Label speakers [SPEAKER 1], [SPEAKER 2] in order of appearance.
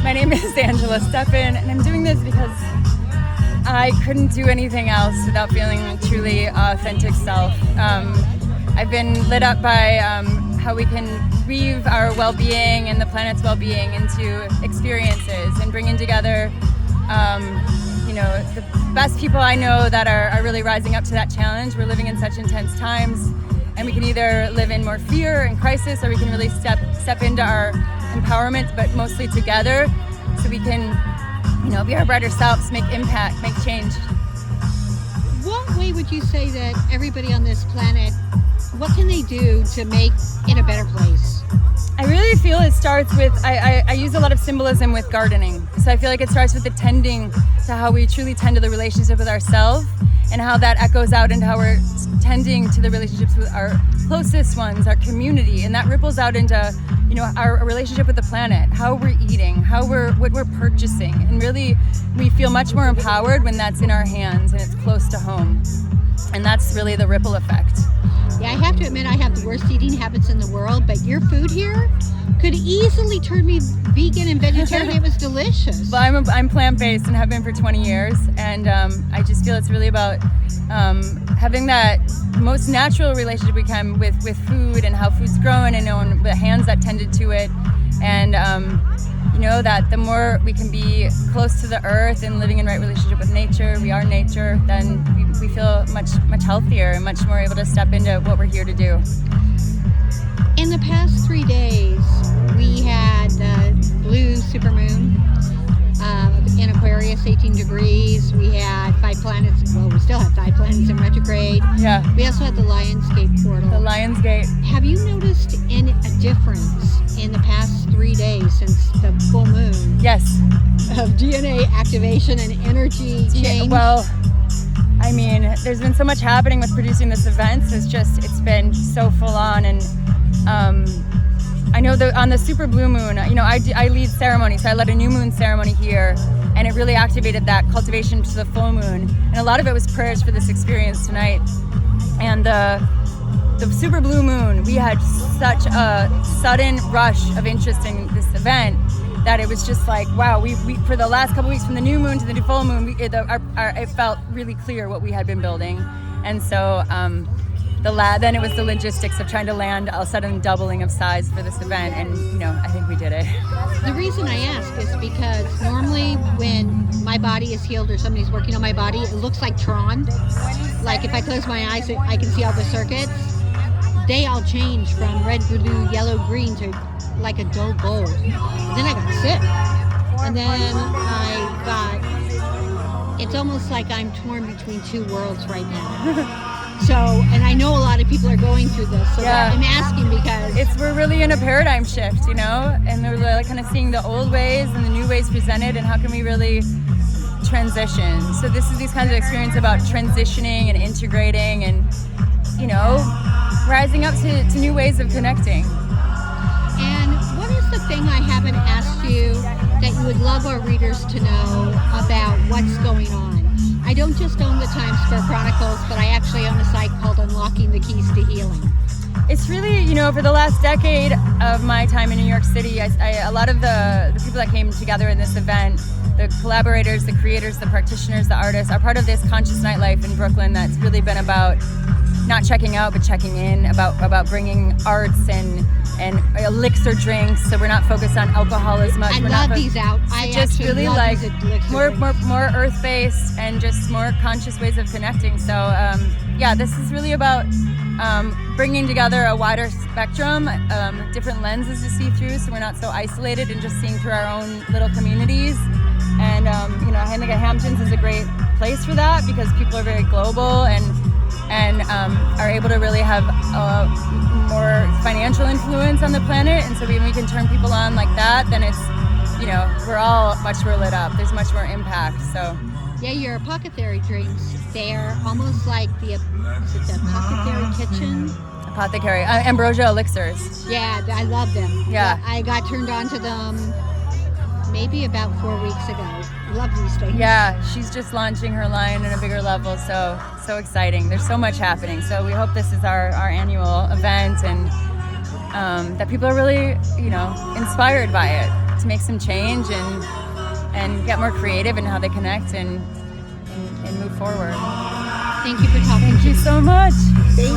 [SPEAKER 1] My name is Stepan, and I'm doing this because I couldn't do anything else without feeling truly authentic self. I've been lit up by how we can weave our well-being and the planet's well-being into experiences and bringing together the best people I know that are really rising up to that challenge. We're living in such intense times, and we can either live in more fear and crisis, or we can really step into our empowerment, but mostly together, so we can be our brighter selves, make impact, make change.
[SPEAKER 2] What way would you say that everybody on this planet, what can they do to make it a better place?
[SPEAKER 1] I really feel it starts with, I use a lot of symbolism with gardening. So I feel like it starts with the tending to how we truly tend to the relationship with ourselves, and how that echoes out into how we're tending to the relationships with our closest ones, our community, and that ripples out into our relationship with the planet, how we're eating, what we're purchasing, and really we feel much more empowered when that's in our hands and it's close to home, and that's really the ripple effect.
[SPEAKER 2] Yeah, I have to admit I have the worst eating habits in the world, but your food here could easily turn me vegan and vegetarian. It was delicious.
[SPEAKER 1] Well, I'm plant-based and have been for 20 years, and I just feel it's really about having that most natural relationship we can with food, and how food's grown, and knowing the hands that tended to it, and that the more we can be close to the earth and living in right relationship with nature, we are nature, then we feel much healthier and much more able to step into what we're here to do.
[SPEAKER 2] In the past 3 days, we had the blue supermoon in Aquarius, 18 degrees. We had 5 planets. Well, we still have 5 planets in retrograde.
[SPEAKER 1] Yeah.
[SPEAKER 2] We also had the Lionsgate portal.
[SPEAKER 1] The Lionsgate.
[SPEAKER 2] Have you noticed a difference in the past 3 days since the full moon?
[SPEAKER 1] Yes.
[SPEAKER 2] Of DNA activation and energy change?
[SPEAKER 1] Well, I mean, there's been so much happening with producing this event. So it's been so full on, and I know that on the super blue moon, I lead ceremonies, so I led a new moon ceremony here, and it really activated that cultivation to the full moon, and a lot of it was prayers for this experience tonight. And the super blue moon, we had such a sudden rush of interest in this event that it was just like, wow, we for the last couple weeks, from the new moon to the full moon, it felt really clear what we had been building. And so then it was the logistics of trying to land a sudden doubling of size for this event, and I think we did it.
[SPEAKER 2] The reason I ask is because normally when my body is healed or somebody's working on my body, it looks like Tron. Like if I close my eyes, I can see all the circuits. They all change from red, blue, yellow, green to like a dull gold. And then I got sick, and then it's almost like I'm torn between two worlds right now. So, and I know a lot of people are going through this, so yeah. I'm asking because
[SPEAKER 1] we're really in a paradigm shift, and we're really kind of seeing the old ways and the new ways presented, and how can we really transition. So this is these kinds of experience about transitioning and integrating, and rising up to new ways of connecting.
[SPEAKER 2] And what is the thing I haven't asked you that you would love our readers to know about what's going on? I don't just own the Times Square Chronicles, but I actually own a site called Unlocking the Keys to Healing.
[SPEAKER 1] It's really, for the last decade of my time in New York City, a lot of the people that came together in this event, the collaborators, the creators, the practitioners, the artists, are part of this conscious nightlife in Brooklyn that's really been about not checking out, but checking in, about bringing arts and elixir drinks, so we're not focused on alcohol as much.
[SPEAKER 2] I love these out. I
[SPEAKER 1] just really like more earth-based and just more conscious ways of connecting. So this is really about bringing together a wider spectrum, different lenses to see through, so we're not so isolated and just seeing through our own little communities. And I think Hamptons is a great place for that, because people are very global and are able to really have more financial influence on the planet. And so when we can turn people on like that, then it's, we're all much more lit up. There's much more impact. So
[SPEAKER 2] yeah, your apothecary drinks, they're almost like the apothecary kitchen.
[SPEAKER 1] Apothecary, ambrosia elixirs.
[SPEAKER 2] Yeah, I love them.
[SPEAKER 1] Yeah.
[SPEAKER 2] I got turned on to them maybe about 4 weeks ago. Love these things.
[SPEAKER 1] Yeah, she's just launching her line at a bigger level, so exciting. There's so much happening. So we hope this is our annual event, and that people are really, inspired by it. to make some change and get more creative in how they connect and move forward.
[SPEAKER 2] Thank you for talking to
[SPEAKER 1] Thank you so much.
[SPEAKER 2] Thank